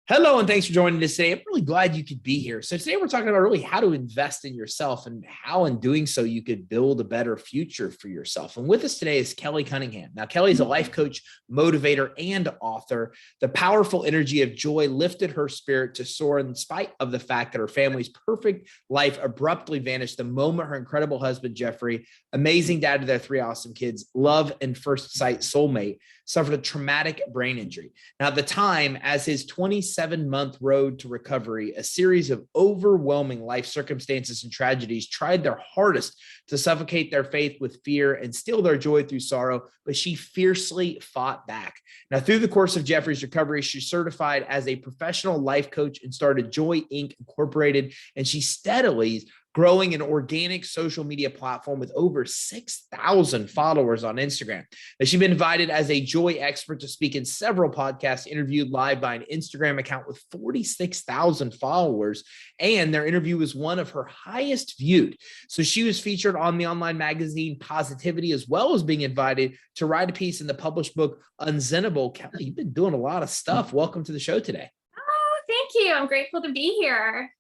Hello, and thanks for joining us today. I'm really glad you could be here. So today we're talking about really how to invest in yourself and how in doing so you could build a better future for yourself. And with us today is Kelley Cunningham. Now, Kelley is a life coach, motivator, and author. The powerful energy of joy lifted her spirit to soar in spite of the fact that her family's perfect life abruptly vanished the moment her incredible husband, Jeffery, amazing dad to their three awesome kids, love and first sight soulmate, suffered a traumatic brain injury. Now, at the time, as his 27-month road to recovery, a series of overwhelming life circumstances and tragedies tried their hardest to suffocate their faith with fear and steal their joy through sorrow, but she fiercely fought back. Now, through the course of Jeffrey's recovery, she's certified as a professional life coach and started Joy Inc. Incorporated, and she steadily growing an organic social media platform with over 6,000 followers on Instagram. Now, she's been invited as a joy expert to speak in several podcasts, interviewed live by an Instagram account with 46,000 followers, and their interview was one of her highest viewed. So she was featured on the online magazine Positivity, as well as being invited to write a piece in the published book Unzenable. Kelley, you've been doing a lot of stuff. Welcome to the show today. Oh, thank you. I'm grateful to be here.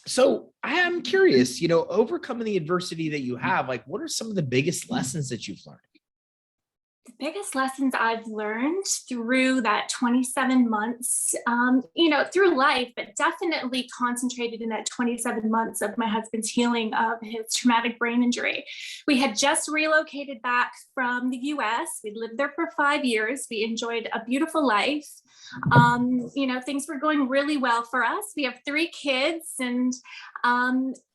So I am curious, overcoming the adversity that you have, like, what are some of the biggest lessons that you've learned? The biggest lessons I've learned through that 27 months, through life, but definitely concentrated in that 27 months of my husband's healing of his traumatic brain injury. We had just relocated back from the US. We lived there for 5 years. We enjoyed a beautiful life. Things were going really well for us. We have 3 kids, and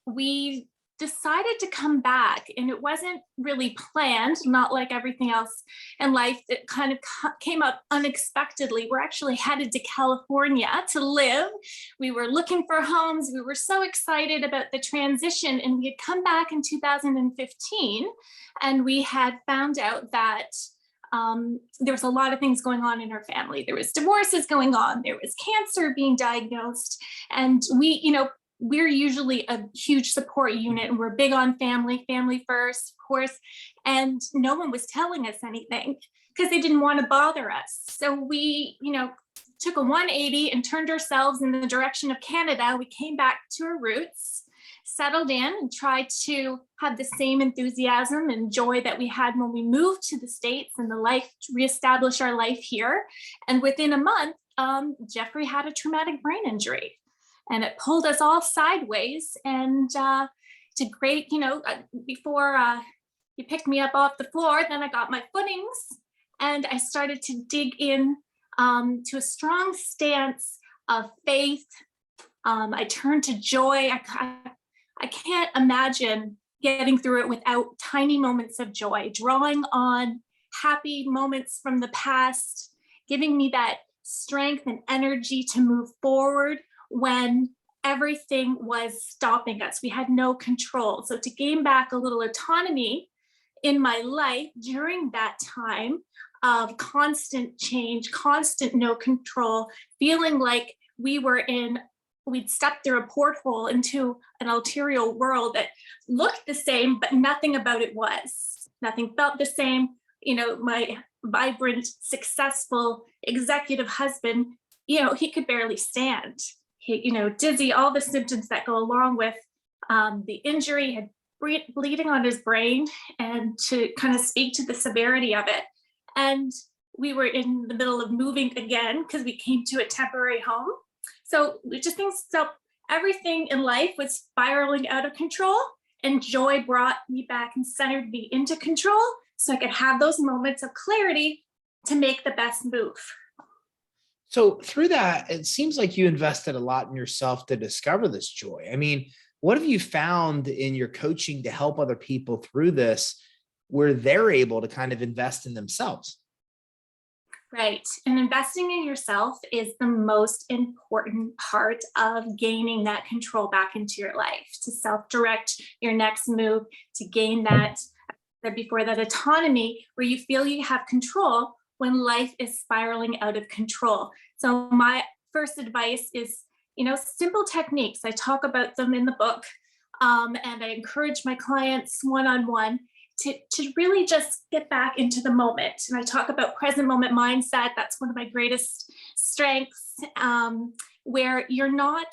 we decided to come back, and it wasn't really planned, not like everything else in life that kind of came up unexpectedly. We're actually headed to California to live. We were looking for homes. We were so excited about the transition, and we had come back in 2015, and we had found out that there was a lot of things going on in our family. There was divorces going on. There was cancer being diagnosed, and we're usually a huge support unit, and we're big on family first, of course, and no one was telling us anything because they didn't want to bother us. So we, took a 180 and turned ourselves in the direction of Canada. We came back to our roots, settled in, and tried to have the same enthusiasm and joy that we had when we moved to the States and reestablish our life here. And within a month, Jeffrey had a traumatic brain injury. And it pulled us all sideways, and to great, before you picked me up off the floor, then I got my footings, and I started to dig in to a strong stance of faith. I turned to joy. I can't imagine getting through it without tiny moments of joy, drawing on happy moments from the past, giving me that strength and energy to move forward when everything was stopping us. We had no control. So to gain back a little autonomy in my life during that time of constant change, constant no control, feeling like we'd stepped through a porthole into an ulterior world that looked the same, but nothing about it was. Nothing felt the same. My vibrant, successful executive husband, he could barely stand. Dizzy, all the symptoms that go along with the injury, had bleeding on his brain, and to kind of speak to the severity of it. And we were in the middle of moving again because we came to a temporary home. So everything in life was spiraling out of control, and joy brought me back and centered me into control so I could have those moments of clarity to make the best move. So through that, it seems like you invested a lot in yourself to discover this joy. I mean, what have you found in your coaching to help other people through this, where they're able to kind of invest in themselves? Right. And investing in yourself is the most important part of gaining that control back into your life, to self-direct your next move, to gain that autonomy where you feel you have control when life is spiraling out of control. So my first advice is, simple techniques. I talk about them in the book, and I encourage my clients one-on-one to really just get back into the moment. And I talk about present moment mindset. That's one of my greatest strengths, where you're not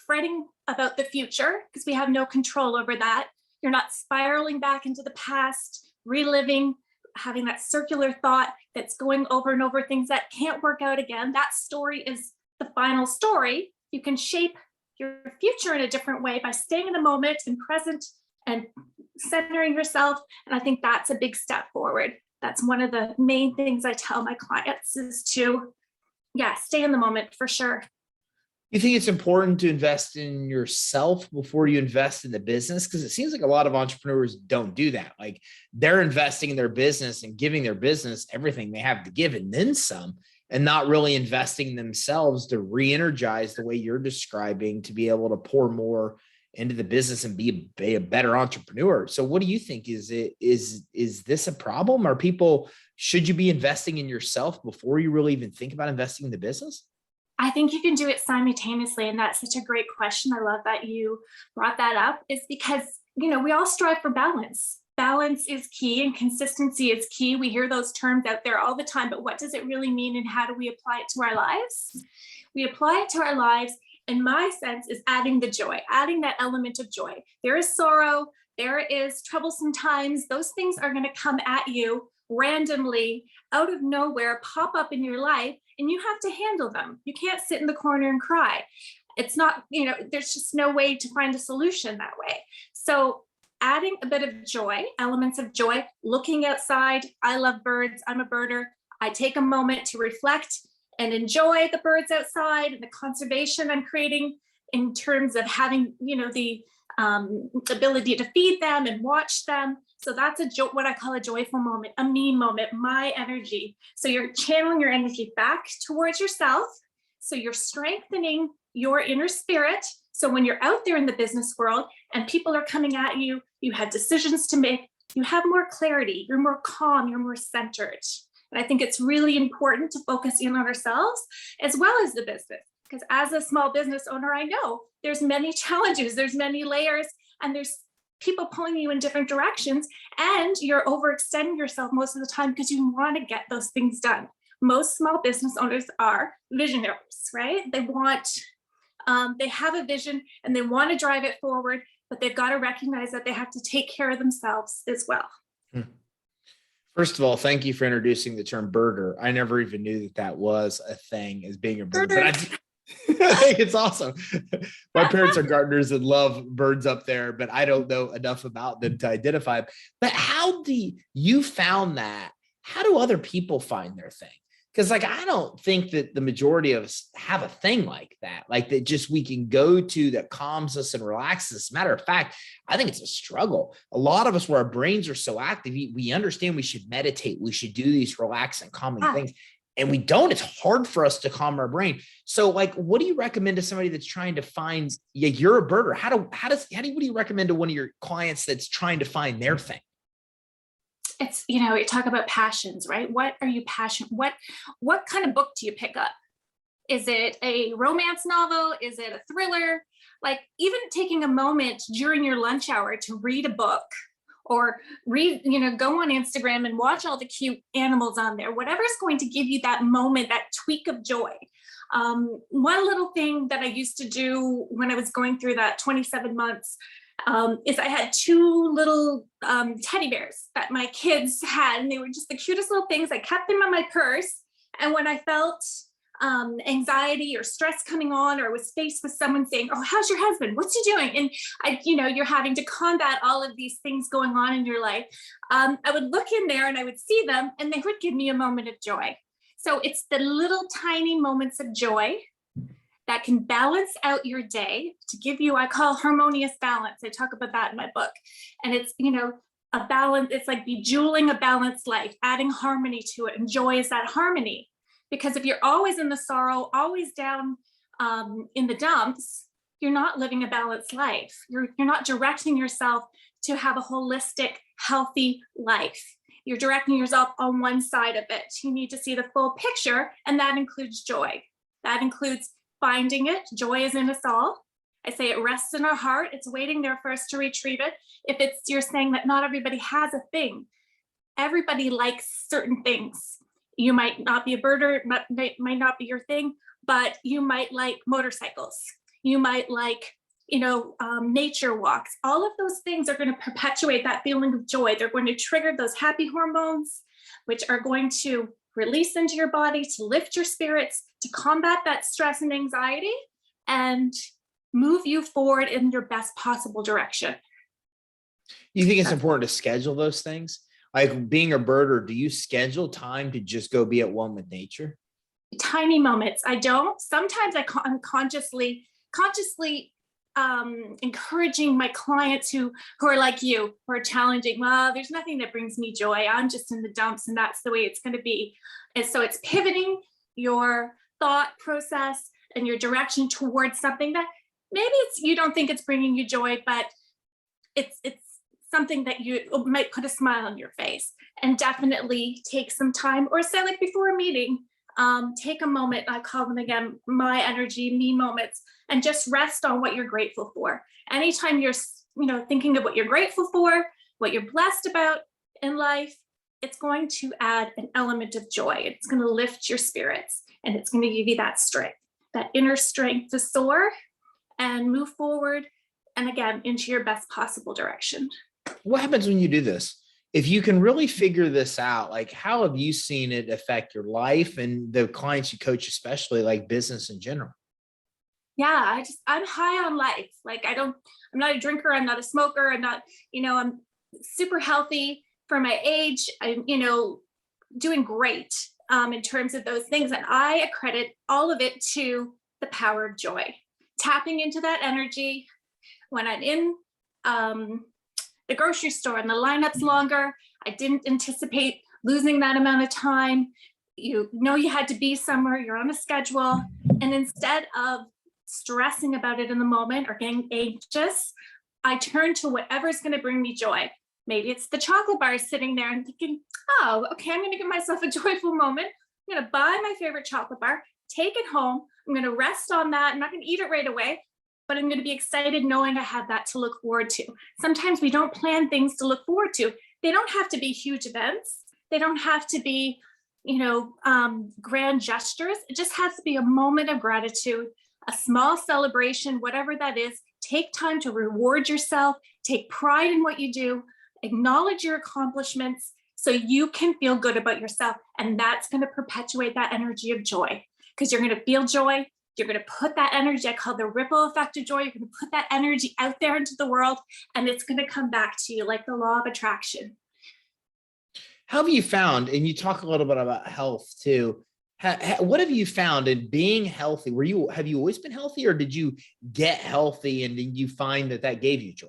fretting about the future because we have no control over that. You're not spiraling back into the past, reliving, having that circular thought that's going over and over things that can't work out again. That story is the final story. You can shape your future in a different way by staying in the moment and present and centering yourself. And I think that's a big step forward. That's one of the main things I tell my clients is to, stay in the moment for sure. You think it's important to invest in yourself before you invest in the business? Because it seems like a lot of entrepreneurs don't do that. Like they're investing in their business and giving their business everything they have to give and then some, and not really investing in themselves to re-energize the way you're describing, to be able to pour more into the business and be a better entrepreneur. So what do you think? Is this a problem? Should you be investing in yourself before you really even think about investing in the business? I think you can do it simultaneously. And that's such a great question. I love that you brought that up, is because, we all strive for balance. Balance is key and consistency is key. We hear those terms out there all the time, but what does it really mean and how do we apply it to our lives? We apply it to our lives. And my sense is adding the joy, adding that element of joy. There is sorrow, there is troublesome times. Those things are going to come at you randomly out of nowhere, pop up in your life, and you have to handle them. You can't sit in the corner and cry. It's not, there's just no way to find a solution that way. So adding a bit of joy, elements of joy, looking outside. I love birds. I'm a birder. I take a moment to reflect and enjoy the birds outside and the conservation I'm creating in terms of having, the ability to feed them and watch them. So that's what I call a joyful moment, a me moment, my energy. So you're channeling your energy back towards yourself. So you're strengthening your inner spirit. So when you're out there in the business world and people are coming at you, you have decisions to make, you have more clarity, you're more calm, you're more centered. And I think it's really important to focus in on ourselves as well as the business. Because as a small business owner, I know there's many challenges, there's many layers, and there's people pulling you in different directions, and you're overextending yourself most of the time because you want to get those things done. Most small business owners are visionaries, right? They have a vision and they want to drive it forward, but they've got to recognize that they have to take care of themselves as well. First of all, thank you for introducing the term birder. I never even knew that was a thing, as being a birder. But I think it's awesome. My parents are gardeners and love birds up there, but I don't know enough about them to identify. But how do you found that? How do other people find their thing? Because I don't think that the majority of us have a thing like that just we can go to that calms us and relaxes us. Matter of fact, I think it's a struggle. A lot of us, where our brains are so active, we understand we should meditate. We should do these relaxing, calming things. And we don't. It's hard for us to calm our brain. So what do you recommend to somebody that's trying to find, you're a birder. What do you recommend to one of your clients that's trying to find their thing? It's, you talk about passions, right? What are you passionate? What kind of book do you pick up? Is it a romance novel? Is it a thriller? Even taking a moment during your lunch hour to read a book or go on Instagram and watch all the cute animals on there, whatever's going to give you that moment, that tweak of joy. One little thing that I used to do when I was going through that 27 months is I had two little teddy bears that my kids had, and they were just the cutest little things. I kept them in my purse. And when I felt anxiety or stress coming on, or was faced with someone saying, "Oh, how's your husband? What's he doing?" And you're having to combat all of these things going on in your life. I would look in there and I would see them, and they would give me a moment of joy. So it's the little tiny moments of joy that can balance out your day to give you, I call harmonious balance. I talk about that in my book. And it's, a balance. It's like bejeweling a balanced life, adding harmony to it. And joy is that harmony. Because if you're always in the sorrow, always down in the dumps, you're not living a balanced life. You're not directing yourself to have a holistic, healthy life. You're directing yourself on one side of it. You need to see the full picture, and that includes joy. That includes finding it. Joy is in us all. I say it rests in our heart. It's waiting there for us to retrieve it. If it's you're saying that not everybody has a thing, everybody likes certain things. You might not be a birder, might not be your thing, but you might like motorcycles. You might like, nature walks. All of those things are going to perpetuate that feeling of joy. They're going to trigger those happy hormones, which are going to release into your body to lift your spirits, to combat that stress and anxiety, and move you forward in your best possible direction. You think it's important to schedule those things? Like being a birder, do you schedule time to just go be at one with nature? Tiny moments. I don't. Sometimes I'm consciously encouraging my clients who are like you, who are challenging. Well, there's nothing that brings me joy. I'm just in the dumps, and that's the way it's going to be. And so it's pivoting your thought process and your direction towards something that maybe you don't think it's bringing you joy, but it's something that you might put a smile on your face, and definitely take some time, or say like before a meeting, take a moment. I call them, again, my energy, me moments, and just rest on what you're grateful for. Anytime you're, thinking of what you're grateful for, what you're blessed about in life, it's going to add an element of joy. It's going to lift your spirits, and it's going to give you that strength, that inner strength to soar and move forward, and again, into your best possible direction. What happens when you do this? If you can really figure this out, like how have you seen it affect your life and the clients you coach, especially like business in general? Yeah, I'm high on life. Like I'm not a drinker. I'm not a smoker. I'm not, I'm super healthy for my age. I'm, doing great in terms of those things. And I accredit all of it to the power of joy, tapping into that energy when I'm in, the grocery store and the lineup's longer. I didn't anticipate losing that amount of time. You had to be somewhere, you're on a schedule. And instead of stressing about it in the moment or getting anxious, I turn to whatever's going to bring me joy. Maybe it's the chocolate bar sitting there and thinking, oh, okay, I'm going to give myself a joyful moment. I'm going to buy my favorite chocolate bar, take it home. I'm going to rest on that. I'm not going to eat it right away, but I'm going to be excited knowing I have that to look forward to. Sometimes we don't plan things to look forward to. They don't have to be huge events. They don't have to be, grand gestures. It just has to be a moment of gratitude, a small celebration, whatever that is. Take time to reward yourself, take pride in what you do, acknowledge your accomplishments so you can feel good about yourself. And that's going to perpetuate that energy of joy, because you're going to feel joy. You're going to put that energy, I call the ripple effect of joy. You're going to put that energy out there into the world, and it's going to come back to you like the law of attraction. How have you found, and you talk a little bit about health too, what have you found in being healthy? Have you always been healthy, or did you get healthy and then you find that gave you joy?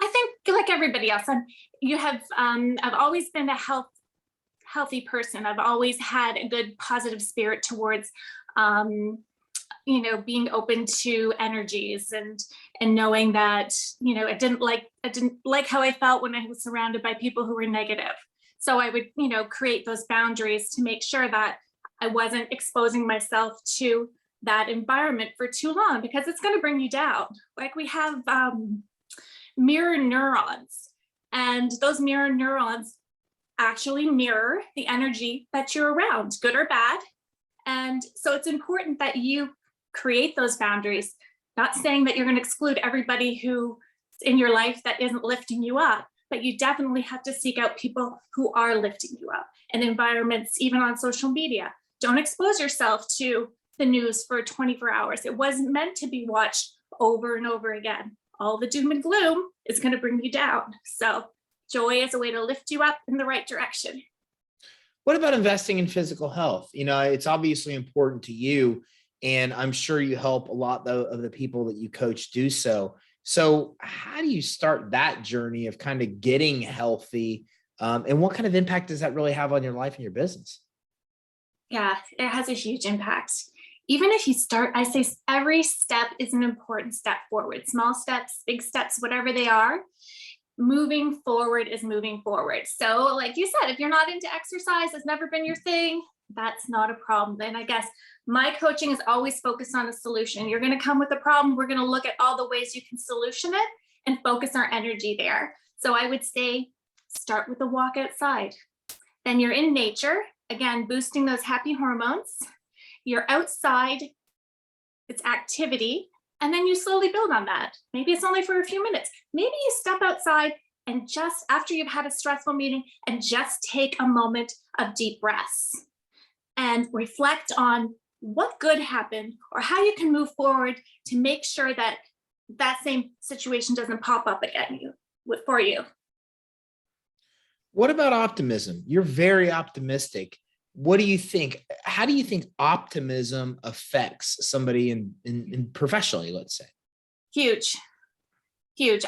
I think like everybody else, I've always been a healthy person. I've always had a good positive spirit towards being open to energies and knowing that, I didn't like how I felt when I was surrounded by people who were negative. So I would, create those boundaries to make sure that I wasn't exposing myself to that environment for too long, because it's going to bring you down. Like we have mirror neurons, and those mirror neurons actually mirror the energy that you're around, good or bad. And so it's important that you create those boundaries, not saying that you're going to exclude everybody who's in your life that isn't lifting you up, but you definitely have to seek out people who are lifting you up, and environments, even on social media. Don't expose yourself to the news for 24 hours. It wasn't meant to be watched over and over again. All the doom and gloom is going to bring you down. So joy is a way to lift you up in the right direction. What about investing in physical health? It's obviously important to you, and I'm sure you help a lot of the people that you coach do so. So how do you start that journey of kind of getting healthy? And what kind of impact does that really have on your life and your business? Yeah, it has a huge impact. Even if you start, I say every step is an important step forward. Small steps, big steps, whatever they are, moving forward is moving forward. So like you said, if you're not into exercise, it's never been your thing, that's not a problem. And I guess my coaching is always focused on a solution. You're going to come with a problem. We're going to look at all the ways you can solution it and focus our energy there. So I would say start with a walk outside. Then you're in nature, again, boosting those happy hormones. You're outside, it's activity, and then you slowly build on that. Maybe it's only for a few minutes. Maybe you step outside and just after you've had a stressful meeting and just take a moment of deep breaths and reflect on what good happened or how you can move forward to make sure that that same situation doesn't pop up again for you. What about optimism? You're very optimistic. What do you think? How do you think optimism affects somebody in professionally, let's say? Huge.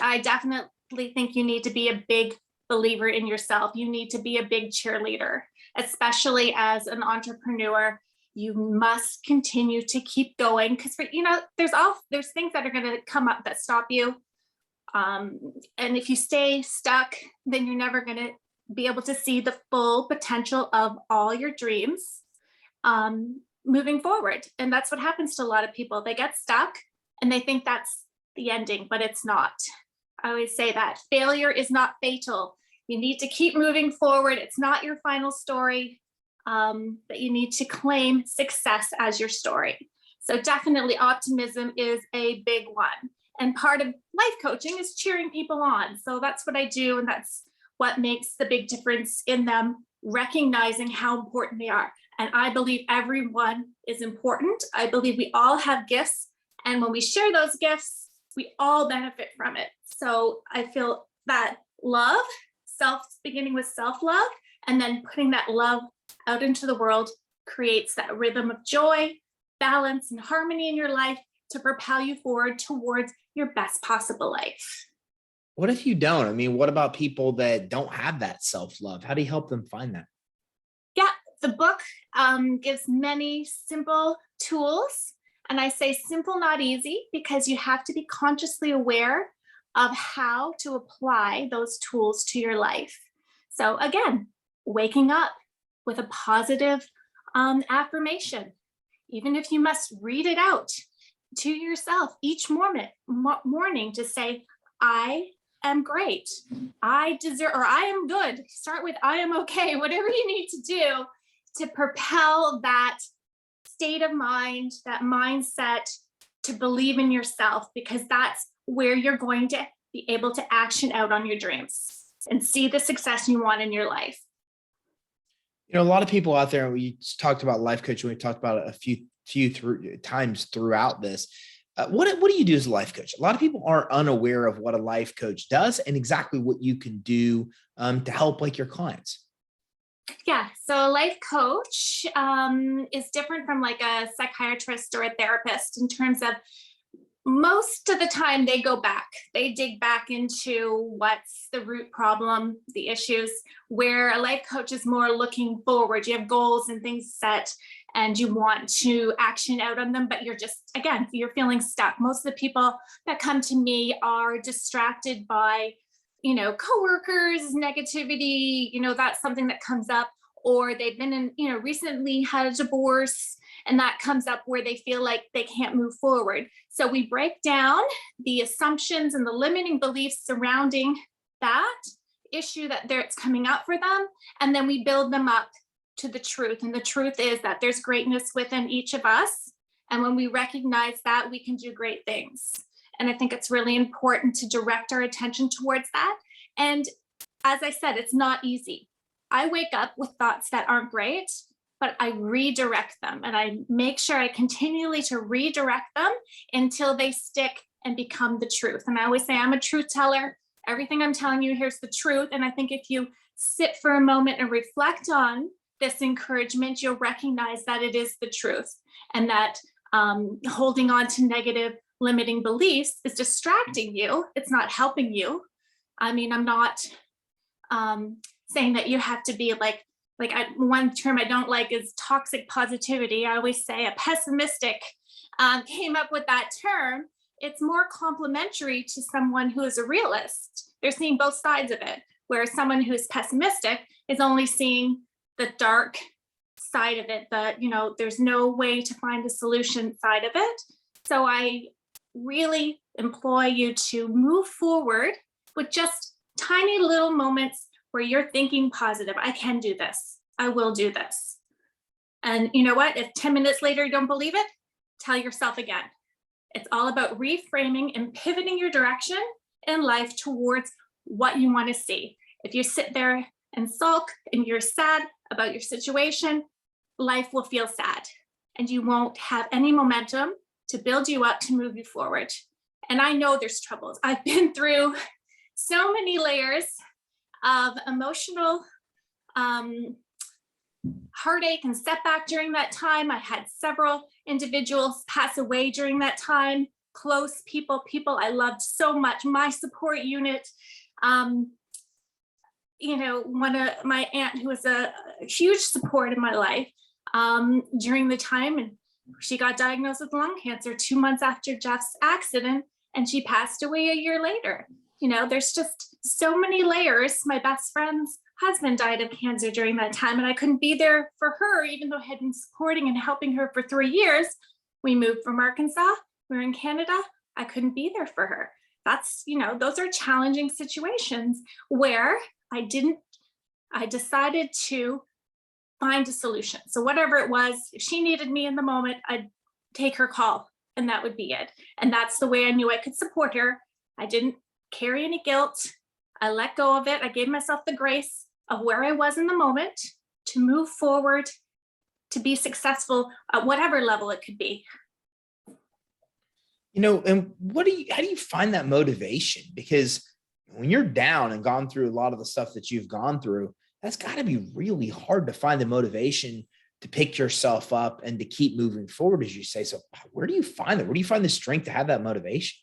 I definitely think you need to be a big believer in yourself. You need to be a big cheerleader, especially as an entrepreneur. You must continue to keep going because there's things that are going to come up that stop you. And if you stay stuck, then you're never going to be able to see the full potential of all your dreams moving forward. And that's what happens to a lot of people. They get stuck and they think that's the ending, but it's not. I always say that failure is not fatal. You need to keep moving forward. It's not your final story, but you need to claim success as your story. So definitely optimism is a big one. And part of life coaching is cheering people on. So that's what I do. And that's what makes the big difference in them recognizing how important they are. And I believe everyone is important. I believe we all have gifts. And when we share those gifts, we all benefit from it. So I feel that love, beginning with self-love, and then putting that love out into the world creates that rhythm of joy, balance, and harmony in your life to propel you forward towards your best possible life. What if you don't? I mean, what about people that don't have that self-love? How do you help them find that? Yeah, the book gives many simple tools. And I say simple, not easy, because you have to be consciously aware of how to apply those tools to your life. So again, waking up with a positive affirmation, even if you must read it out to yourself each morning to say, I am great, I deserve, or I am good. Start with I am okay, whatever you need to do to propel that state of mind, that mindset to believe in yourself, because that's where you're going to be able to action out on your dreams and see the success you want in your life. You know, a lot of people out there, we talked about life coaching. We talked about it a few times throughout this. What do you do as a life coach? A lot of people are unaware of what a life coach does and exactly what you can do to help like your clients. Yeah, so a life coach is different from like a psychiatrist or a therapist in terms of most of the time they dig back into what's the root problem, the issues, where a life coach is more looking forward. You have goals and things set and you want to action out on them, but you're feeling stuck. Most of the people that come to me are distracted by coworkers, negativity, that's something that comes up, or they've been recently had a divorce and that comes up where they feel like they can't move forward. So we break down the assumptions and the limiting beliefs surrounding that issue that's coming up for them. And then we build them up to the truth. And the truth is that there's greatness within each of us. And when we recognize that, we can do great things. And I think it's really important to direct our attention towards that. And as I said, it's not easy. I wake up with thoughts that aren't great, but I redirect them and I make sure I continually to redirect them until they stick and become the truth. And I always say, I'm a truth teller. Everything I'm telling you, here's the truth. And I think if you sit for a moment and reflect on this encouragement, you'll recognize that it is the truth and that holding on to negative limiting beliefs is distracting you. It's not helping you. I mean, I'm not saying that you have to be one term I don't like is toxic positivity. I always say a pessimistic came up with that term. It's more complementary to someone who is a realist. They're seeing both sides of it, whereas someone who's pessimistic is only seeing the dark side of it, there's no way to find a solution side of it. So I really implore you to move forward with just tiny little moments where you're thinking positive. I can do this. I will do this. And you know what? If 10 minutes later you don't believe it, tell yourself again. It's all about reframing and pivoting your direction in life towards what you want to see. If you sit there and sulk and you're sad about your situation, life will feel sad and you won't have any momentum to build you up to move you forward. And I know there's troubles. I've been through so many layers of emotional heartache and setback during that time. I had several individuals pass away during that time, close people I loved so much, my support unit. One of my aunt who was a huge support in my life during the time, and she got diagnosed with lung cancer 2 months after Jeff's accident, and she passed away a year later. There's just so many layers. My best friend's husband died of cancer during that time, and I couldn't be there for her, even though I had been supporting and helping her for 3 years. We moved from Arkansas. We're in Canada. I couldn't be there for her. Those are challenging situations where I decided to find a solution. So whatever it was, if she needed me in the moment, I'd take her call and that would be it. And that's the way I knew I could support her. I didn't carry any guilt. I let go of it. I gave myself the grace of where I was in the moment to move forward, to be successful at whatever level it could be. And how do you find that motivation? Because when you're down and gone through a lot of the stuff that you've gone through, that's got to be really hard to find the motivation to pick yourself up and to keep moving forward, as you say. So where do you find it? Where do you find the strength to have that motivation?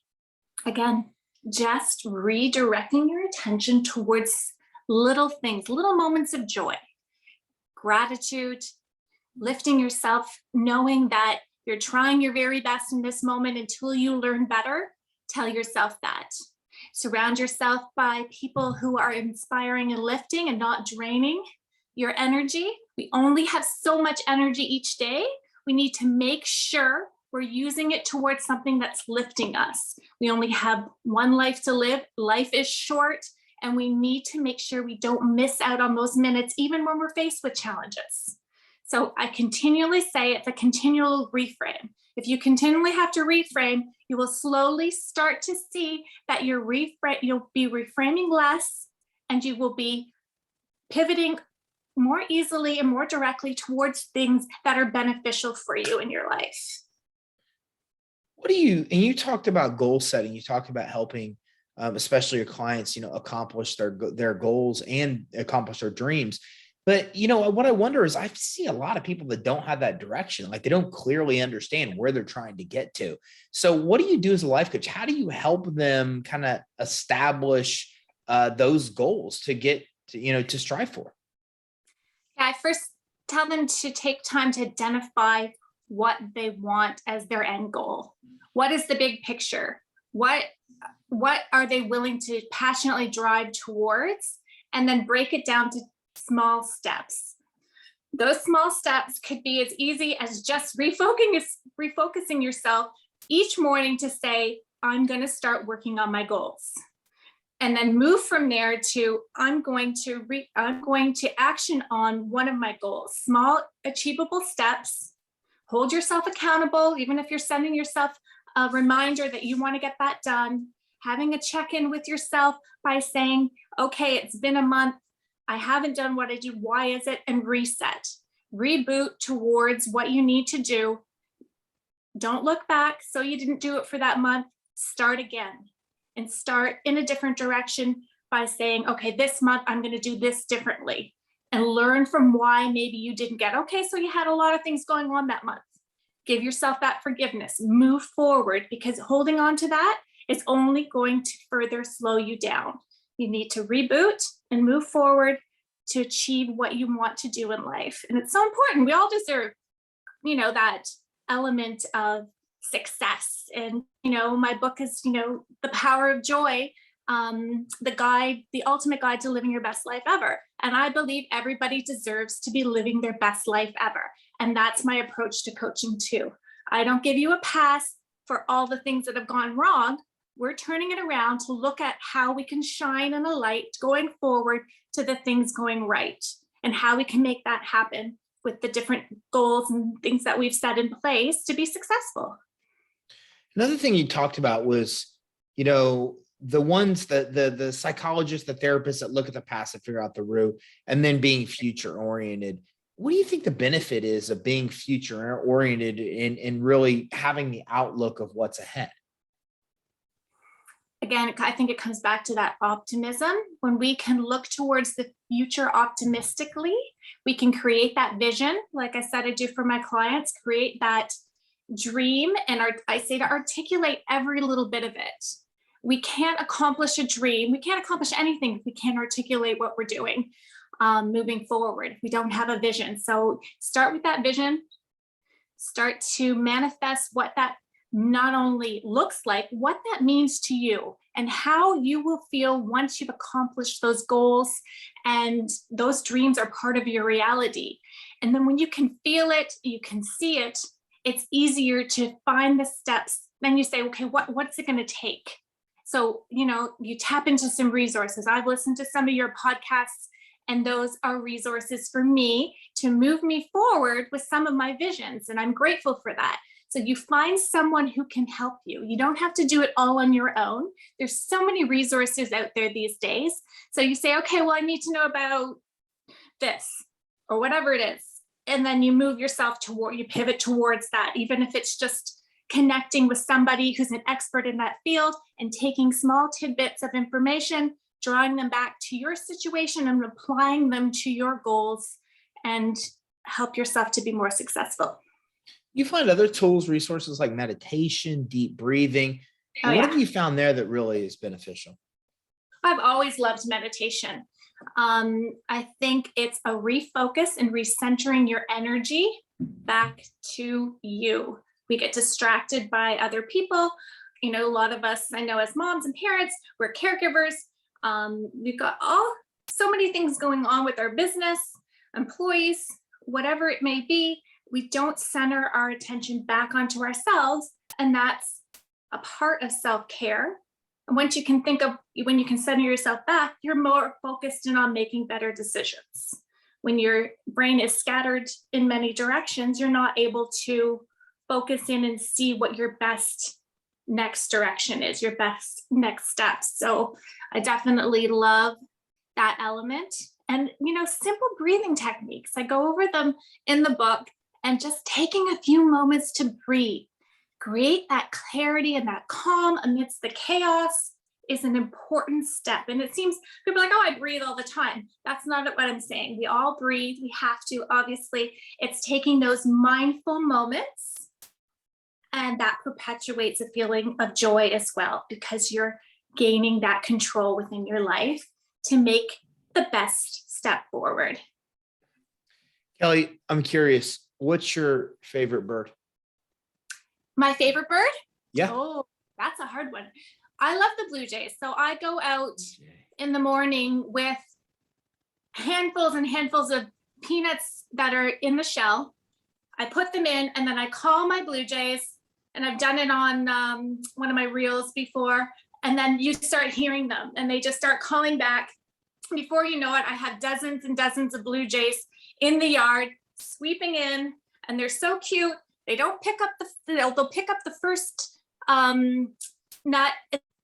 Again, just redirecting your attention towards little things, little moments of joy, gratitude, lifting yourself, knowing that you're trying your very best in this moment until you learn better. Tell yourself that. Surround yourself by people who are inspiring and lifting and not draining your energy. We only have so much energy each day. We need to make sure we're using it towards something that's lifting us. We only have one life to live. Life is short, and we need to make sure we don't miss out on those minutes, even when we're faced with challenges. So I continually say it's a continual reframe. If you continually have to reframe, you will slowly start to see that you'll be reframing less, and you will be pivoting more easily and more directly towards things that are beneficial for you in your life. And you talked about goal setting, you talked about helping, especially your clients, accomplish their goals and accomplish their dreams. But, what I wonder is I see a lot of people that don't have that direction. Like they don't clearly understand where they're trying to get to. So what do you do as a life coach? How do you help them kind of establish those goals to get to strive for? I first tell them to take time to identify what they want as their end goal. What is the big picture? What are they willing to passionately drive towards? And then break it down to small steps. Those small steps could be as easy as just refocusing yourself each morning to say, I'm going to start working on my goals. And then move from there to, I'm going to action on one of my goals. Small, achievable steps. Hold yourself accountable, even if you're sending yourself a reminder that you want to get that done. Having a check-in with yourself by saying, okay, it's been a month. I haven't done what I do. Why is it? And reset. Reboot towards what you need to do. Don't look back. So you didn't do it for that month. Start again and start in a different direction by saying, okay, this month I'm going to do this differently, and learn from why maybe you didn't get. Okay, so you had a lot of things going on that month. Give yourself that forgiveness. Move forward, because holding on to that is only going to further slow you down. You need to reboot and move forward to achieve what you want to do in life. And it's so important. We all deserve, that element of success. And, my book is, The Power of Joy. the ultimate guide to living your best life ever. And I believe everybody deserves to be living their best life ever. And that's my approach to coaching too. I don't give you a pass for all the things that have gone wrong. We're turning it around to look at how we can shine in a light going forward to the things going right, and how we can make that happen with the different goals and things that we've set in place to be successful. Another thing you talked about was, the ones that the psychologists, the therapists that look at the past and figure out the root, and then being future oriented. What do you think the benefit is of being future oriented and really having the outlook of what's ahead? Again, I think it comes back to that optimism. When we can look towards the future optimistically, we can create that vision. Like I said, I do for my clients, create that dream. And I say to articulate every little bit of it. We can't accomplish a dream. We can't accomplish anything if we can't articulate what we're doing moving forward. We don't have a vision. So start with that vision. Start to manifest what that not only looks like, what that means to you, and how you will feel once you've accomplished those goals and those dreams are part of your reality. And then when you can feel it, you can see it, it's easier to find the steps. Then you say, okay, what's it going to take? So, you tap into some resources. I've listened to some of your podcasts, and those are resources for me to move me forward with some of my visions. And I'm grateful for that. So you find someone who can help you. You don't have to do it all on your own. There's so many resources out there these days. So you say, okay, well, I need to know about this or whatever it is. And then you move yourself you pivot towards that, even if it's just connecting with somebody who's an expert in that field and taking small tidbits of information, drawing them back to your situation and applying them to your goals, and help yourself to be more successful. You find other tools, resources like meditation, deep breathing. What have you found there that really is beneficial? I've always loved meditation. I think it's a refocus and recentering your energy back to you. We get distracted by other people. A lot of us, I know as moms and parents, we're caregivers. We've got so many things going on with our business, employees, whatever it may be. We don't center our attention back onto ourselves, and that's a part of self-care. And when you can center yourself back, you're more focused in on making better decisions. When your brain is scattered in many directions, you're not able to focus in and see what your best next direction is, your best next steps. So I definitely love that element. And, simple breathing techniques. I go over them in the book, and just taking a few moments to breathe, create that clarity and that calm amidst the chaos is an important step. And it seems people are like, oh, I breathe all the time. That's not what I'm saying. We all breathe. We have to, obviously. It's taking those mindful moments, and that perpetuates a feeling of joy as well, because you're gaining that control within your life to make the best step forward. Kelley, I'm curious, what's your favorite bird? My favorite bird? Yeah. Oh, that's a hard one. I love the blue jays. So I go out in the morning with handfuls and handfuls of peanuts that are in the shell. I put them in, and then I call my blue jays, and I've done it on one of my reels before. And then you start hearing them, and they just start calling back. Before you know it, I have dozens and dozens of blue jays in the yard sweeping in, and they're so cute. They don't pick up they'll pick up the first nut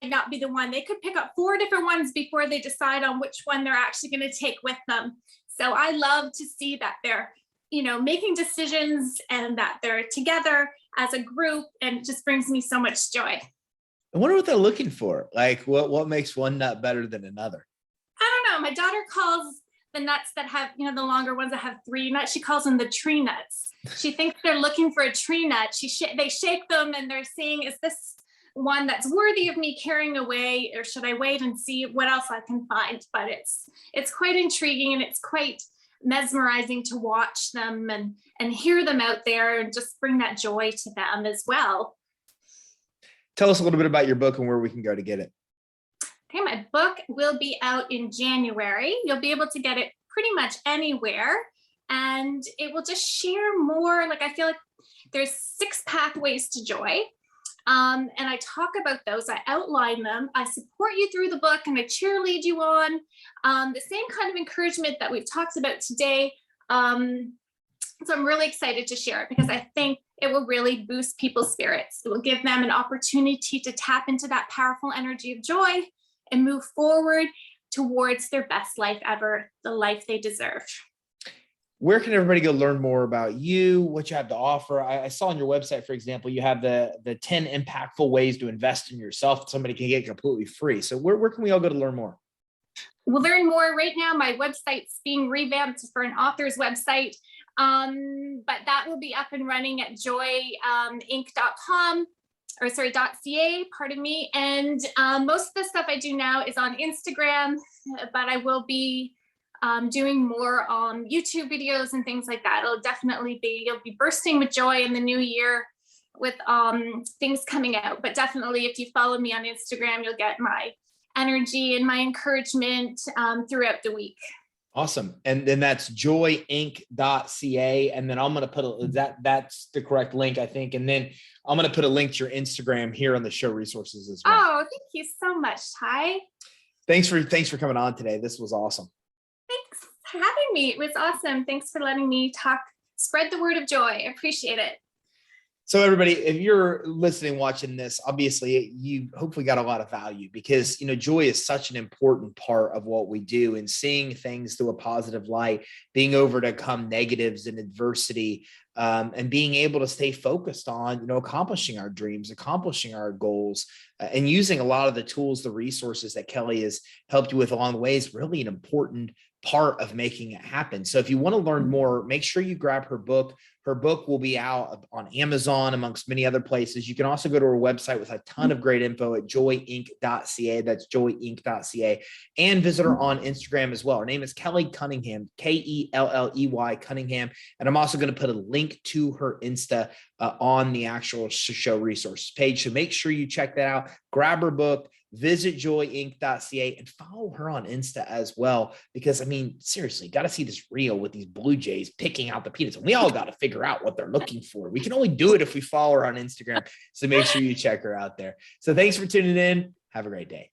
and not be the one. They could pick up 4 different ones before they decide on which one they're actually going to take with them. So I love to see that they're, making decisions and that they're together as a group, and it just brings me so much joy. I wonder what they're looking for. Like what makes one nut better than another? I don't know. My daughter calls the nuts that have, the longer ones that have 3 nuts, she calls them the tree nuts. She thinks they're looking for a tree nut. They shake them, and they're saying, is this one that's worthy of me carrying away, or should I wait and see what else I can find? But it's quite intriguing, and it's quite mesmerizing to watch them and hear them out there, and just bring that joy to them as well. Tell us a little bit about your book and where we can go to get it. Okay, my book will be out in January. You'll be able to get it pretty much anywhere. And it will just share more. Like, I feel like there's 6 pathways to joy. And I talk about those, I outline them, I support you through the book, and I cheerlead you on. The same kind of encouragement that we've talked about today. So I'm really excited to share it because I think it will really boost people's spirits. It will give them an opportunity to tap into that powerful energy of joy and move forward towards their best life ever, the life they deserve. Where can everybody go learn more about you, what you have to offer? I saw on your website, for example, you have the 10 impactful ways to invest in yourself. Somebody can get completely free. So where can we all go to learn more? We'll learn more right now. My website's being revamped for an author's website, but that will be up and running at joyinc.com. or sorry, .ca, pardon me. And most of the stuff I do now is on Instagram, but I will be doing more on YouTube videos and things like that. You'll be bursting with joy in the new year with things coming out. But definitely, if you follow me on Instagram, you'll get my energy and my encouragement throughout the week. Awesome. And then that's joyinc.ca. And then I'm going to put that's the correct link, I think. And then I'm going to put a link to your Instagram here on the show resources as well. Oh, thank you so much, Ty. Thanks for coming on today. This was awesome. Thanks for having me. It was awesome. Thanks for letting me spread the word of joy. I appreciate it. So everybody, if you're listening, watching this, obviously you hopefully got a lot of value because, joy is such an important part of what we do, and seeing things through a positive light, being able to overcome negatives and adversity, and being able to stay focused on, accomplishing our dreams, accomplishing our goals, and using a lot of the tools, the resources that Kelley has helped you with along the way is really an important part of making it happen. So if you want to learn more, make sure you grab her book. Her book will be out on Amazon, amongst many other places. You can also go to her website with a ton of great info at joyinc.ca. That's joyinc.ca. And visit her on Instagram as well. Her name is Kelley Cunningham, Kelley Cunningham. And I'm also going to put a link to her Insta on the actual show resources page. So make sure you check that out. Grab her book. Visit joyinc.ca and follow her on Insta as well. Because, seriously, got to see this reel with these Blue Jays picking out the peanuts. And we all got to figure out what they're looking for. We can only do it if we follow her on Instagram. So make sure you check her out there. So thanks for tuning in. Have a great day.